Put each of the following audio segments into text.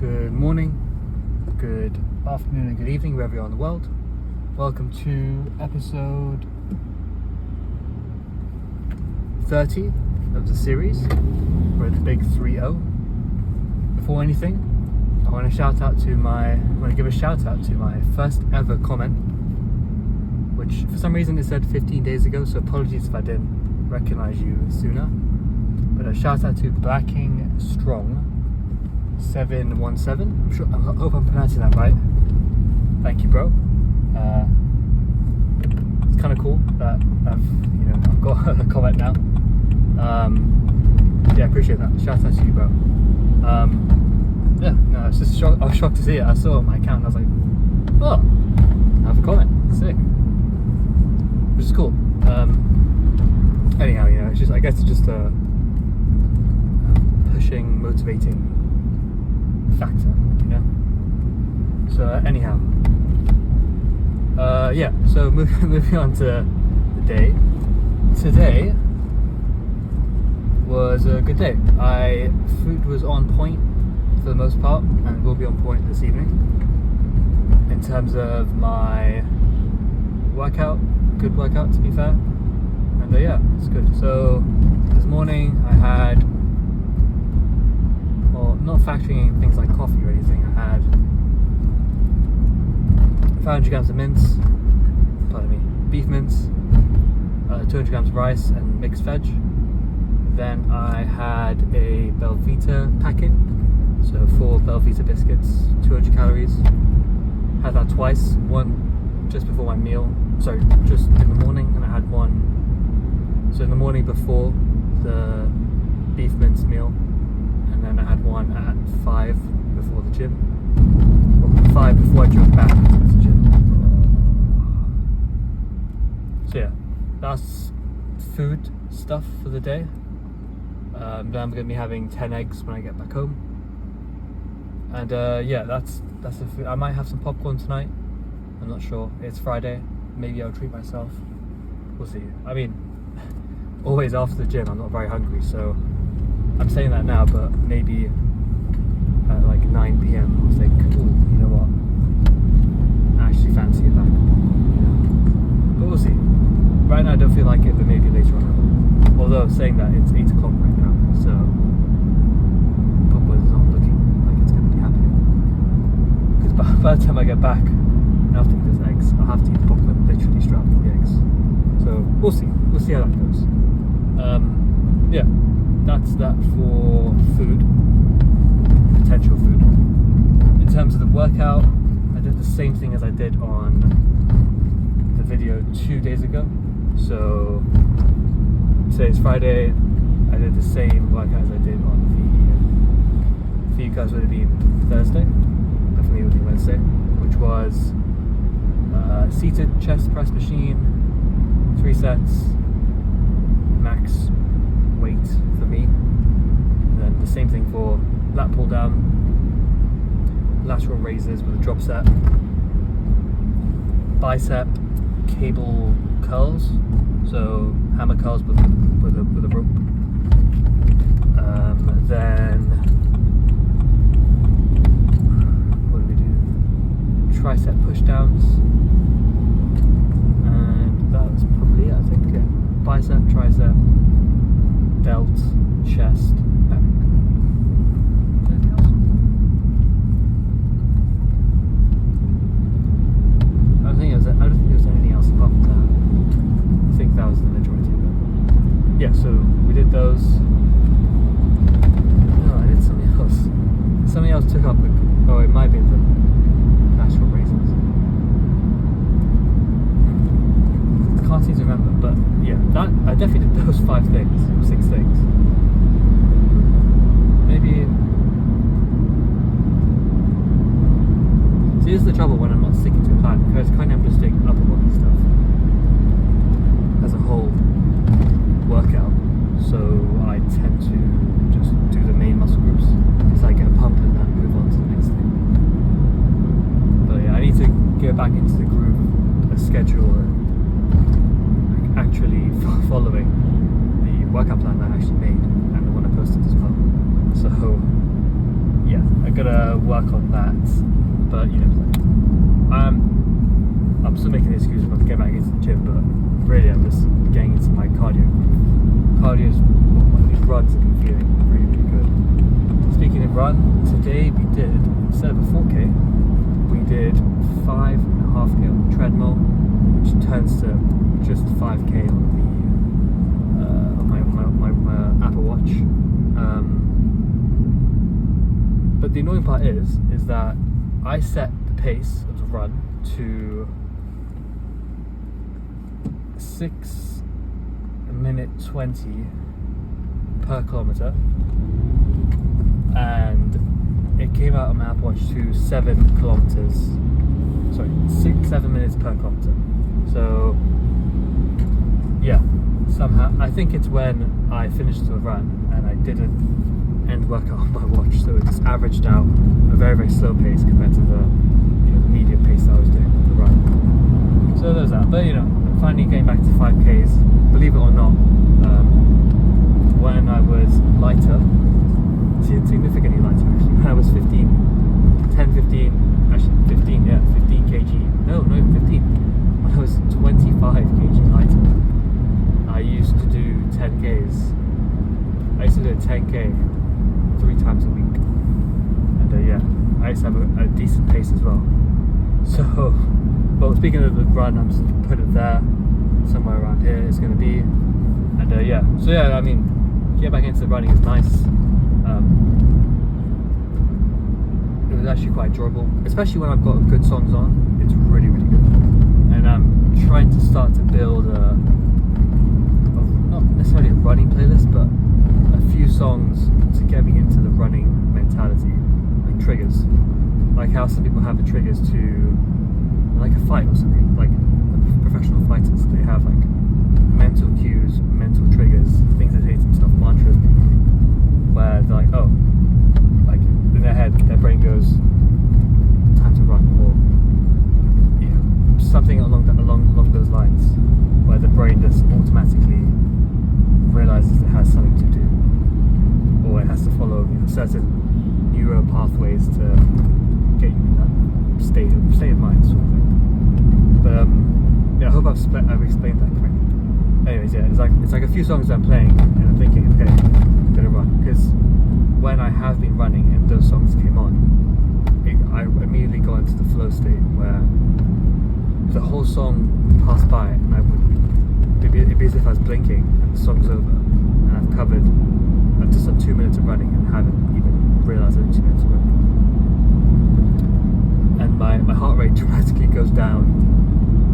Good morning, good afternoon and good evening wherever you are in the world. Welcome to episode 30 of the series. We're at the big 3-0. Before anything, I want to give a shout out to my first ever comment, which for some reason it said 15 days ago, so apologies if I didn't recognize you sooner. But a shout out to Blacking Strong 717. I hope I'm pronouncing that right. Thank you, bro. It's kind of cool that I've got a comment now. Yeah, I appreciate that. Shout out to you, bro. I was shocked to see it. I saw it on my account and I was like, oh, I have a comment. Sick. Which is cool. Anyhow, it's just, I guess it's just a pushing, motivating factor, So anyhow, so moving on to the day. Today was a good day. Food was on point for the most part, and will be on point this evening. In terms of my workout, good workout to be fair, and it's good. So this morning I had, not factoring in things like coffee or anything, I had 500 grams of beef mince, 200 grams of rice and mixed veg. Then I had a Belvita packet, so 4 Belvita biscuits, 200 calories. Had that twice, one just before my meal, just in the morning, and I had one, so in the morning before the beef mince meal, and then I had one at 5 before the gym, or 5 before I drove back to the gym. So yeah, that's food stuff for the day. Then I'm going to be having 10 eggs when I get back home. And that's the food. I might have some popcorn tonight. I'm not sure. It's Friday. Maybe I'll treat myself. We'll see. I mean, always after the gym, I'm not very hungry, so I'm saying that now, but maybe at like 9 PM I'll think, oh, you know what? I actually fancy it back. But we'll see. Right now I don't feel like it, but maybe later on I will. Although saying that, it's 8 o'clock right now, so popcorn is not looking like it's going to be happening. Because by the time I get back and after there's eggs, I'll have to eat popcorn literally straight after the eggs. So we'll see. We'll see how that goes. That's that for food, potential food. In terms of the workout, I did the same thing as I did on the video 2 days ago. So today's Friday, I did the same workout as I did on for you guys would have been Thursday, but for me it would be Wednesday, which was seated chest press machine, 3 sets, max weight for me, and then the same thing for lat pull down, lateral raises with a drop set, bicep cable curls, so hammer curls with a rope. Then what do we do? Tricep push downs, and that's probably it. I think bicep, tricep, delt, chest, back. Anything else? I don't think there was anything else apart from that. I think that was the majority of it. Yeah, so we did those. No, I did something else. Something else took up. It might be the lateral raises. I can't seem to remember, but yeah, that I definitely did those 5 things, 6 things. Maybe. See, this is the trouble when I'm not sticking to a plan, because kind of I'm just doing upper body stuff as a whole workout, so I tend to just do the main muscle groups so I get a pump and then move on to the next thing. But yeah, I need to get back into the groove of a schedule and actually following the workout plan that I actually made and the one I posted as well. So yeah, I gotta work on that. But you know, I'm still making the excuse not to get back into the gym, but really I'm just getting into my cardio. These runs have been feeling really, really good. Speaking of run, today we did, instead of a 4K, we did 5.5K on the treadmill, which turns to just 5K on my Apple Watch. But the annoying part is that I set the pace of the run to 6:20 per kilometer, and it came out on my Apple Watch to 7 minutes per kilometer. So yeah, somehow I think it's when I finished the run and I didn't end workout on my watch, so it just averaged out a very, very slow pace compared to the medium pace that I was doing on the run. So there's that. But I'm finally getting back to 5Ks. Believe it or not, when I was lighter, significantly lighter actually, when I was 15 kg, no, not even 15, when I was 25 kg lighter, I used to do 10Ks. I used to do a 10K 3 times a week, and I used to have a decent pace as well. So, well, speaking of the run, I'm just going to put it there, somewhere around here it's going to be, and I mean, get back into running is nice. It was actually quite enjoyable, especially when I've got good songs on. It's really, really good, and I'm trying to start to build not necessarily a running playlist, but a few songs to get me into the running mentality, like triggers, like how some people have the triggers to like a fight or something, like professional fighters, they have like mental cues, mental triggers, things they say to themselves, mantras, where they're like, oh, like in their head, their brain goes, time to run, or something along those lines, where the brain just automatically realizes it has something to do, or it has to follow certain neural pathways to get you in that state of mind, sort of thing. But I hope I've explained that correctly. Anyways, it's like a few songs I'm playing and I'm thinking, okay, I'm gonna run, because when I have been running and those songs came on, I immediately got into the flow state where the whole song passed by and it'd be as if I was blinking and the song's over and I've just done 2 minutes of running and haven't even realised I'm 2 minutes of running, and my heart rate dramatically goes down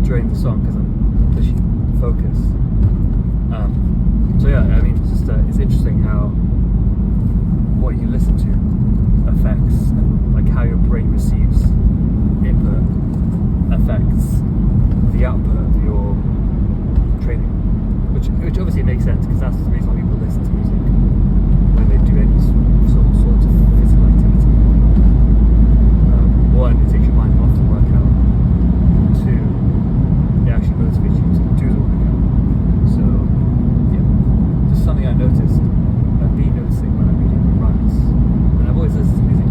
during the song because I'm literally focused. So I mean, it's interesting how what you listen to affects, like how your brain receives input affects the output of your training, which obviously makes sense, because that's the reason why people listen to music when they do any sort of physical activity. One, it takes your mind off the workout. Two, it actually motivates you to do the workout. So just something I noticed, I've been noticing when I've been doing my runs, and I've always listened to music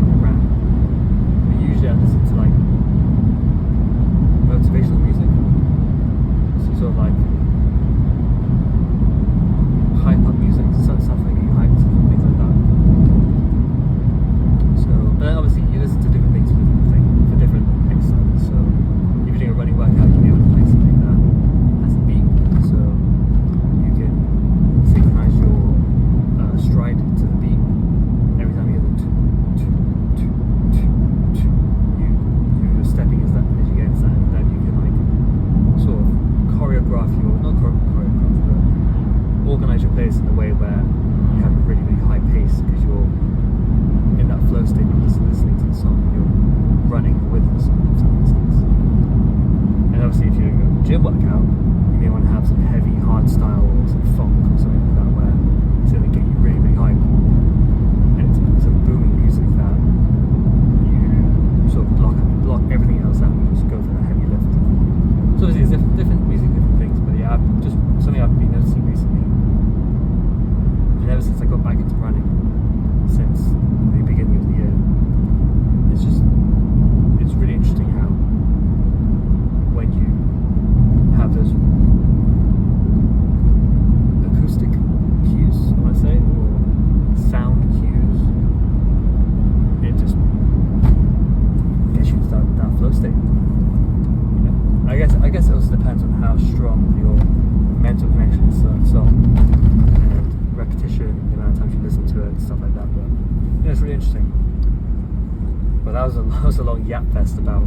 but that was a long yap fest about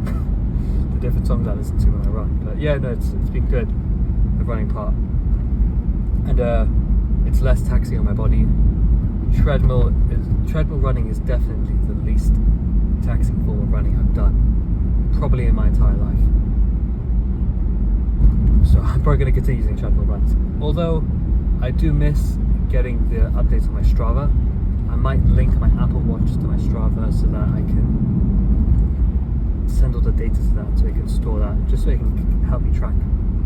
the different songs I listen to when I run. But yeah, no, it's been good, the running part, and it's less taxing on my body. Treadmill running is definitely the least taxing form of running I've done probably in my entire life. So I'm probably going to continue using treadmill runs. Although I do miss getting the updates on my Strava. I might link my Apple Watch to my Strava so that I can send all the data to that, so it can store that, just so it can help me track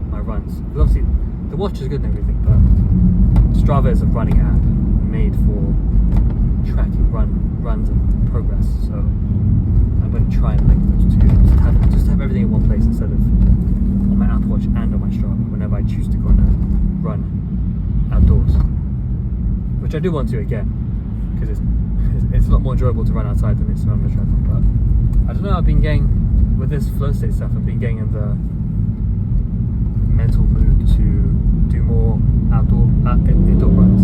my runs. Because obviously the watch is good and everything, but Strava is a running app made for tracking runs and progress. So I'm going to try and link those two, just have everything in one place instead of on my Apple Watch and on my Strava whenever I choose to go on a run outdoors, which I do want to again, because it's a lot more enjoyable to run outside than it is on the treadmill. But I don't know, I've been getting, with this flow state stuff, I've been getting in the mental mood to do more indoor runs.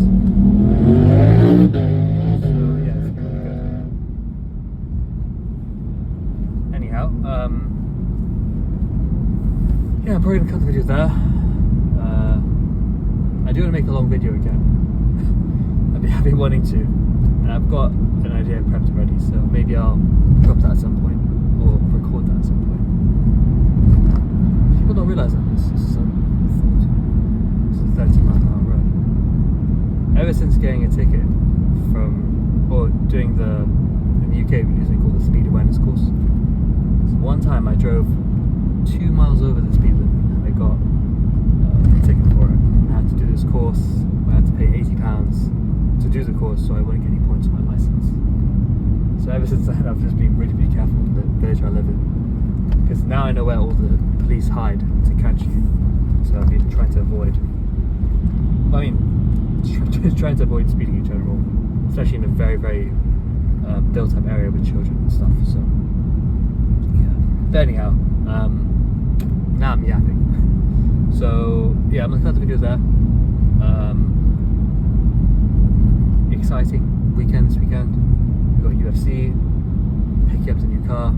So yeah, it's really good. Anyhow, yeah, I'm probably gonna cut the video there. I do want to make a long video again. I've been wanting to, and I've got an idea prepped already, so maybe I'll drop that at some point, or record that at some point. People don't realise that this is a 30-mile-an-hour road. Ever since getting a ticket doing in the UK, we use something called the speed awareness course. So one time I drove 2 miles over the speed limit and I got a ticket for it. I had to do this course. I had to pay £80 to do the course, so I wouldn't get any points on my license. So ever since then, I've just been really careful in the village I live in, because now I know where all the police hide to catch you. So I've been trying to avoid. Trying to avoid speeding in general, especially in a very built-up area with children and stuff. So yeah. But anyhow, now I'm yapping. So yeah, I'm gonna cut the video there. Exciting weekend this weekend. We've got UFC, picking up the new car.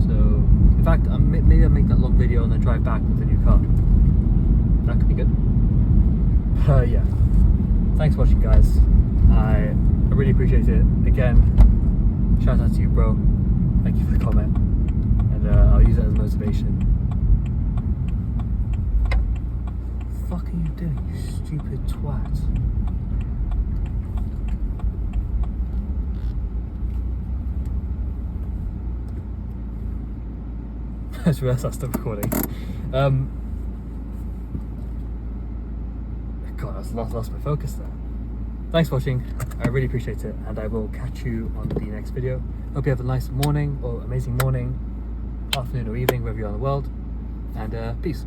So in fact, maybe I'll make that long video and then drive back with the new car. That could be good. Yeah. Thanks for watching, guys. I really appreciate it. Again, shout out to you, bro. Thank you for the comment, and I'll use that as motivation. What the fuck are you doing, you stupid twat? I just realised I stopped recording. God, I lost my focus there. Thanks for watching. I really appreciate it, and I will catch you on the next video. Hope you have a nice morning, or amazing morning, afternoon or evening, wherever you are in the world, and peace.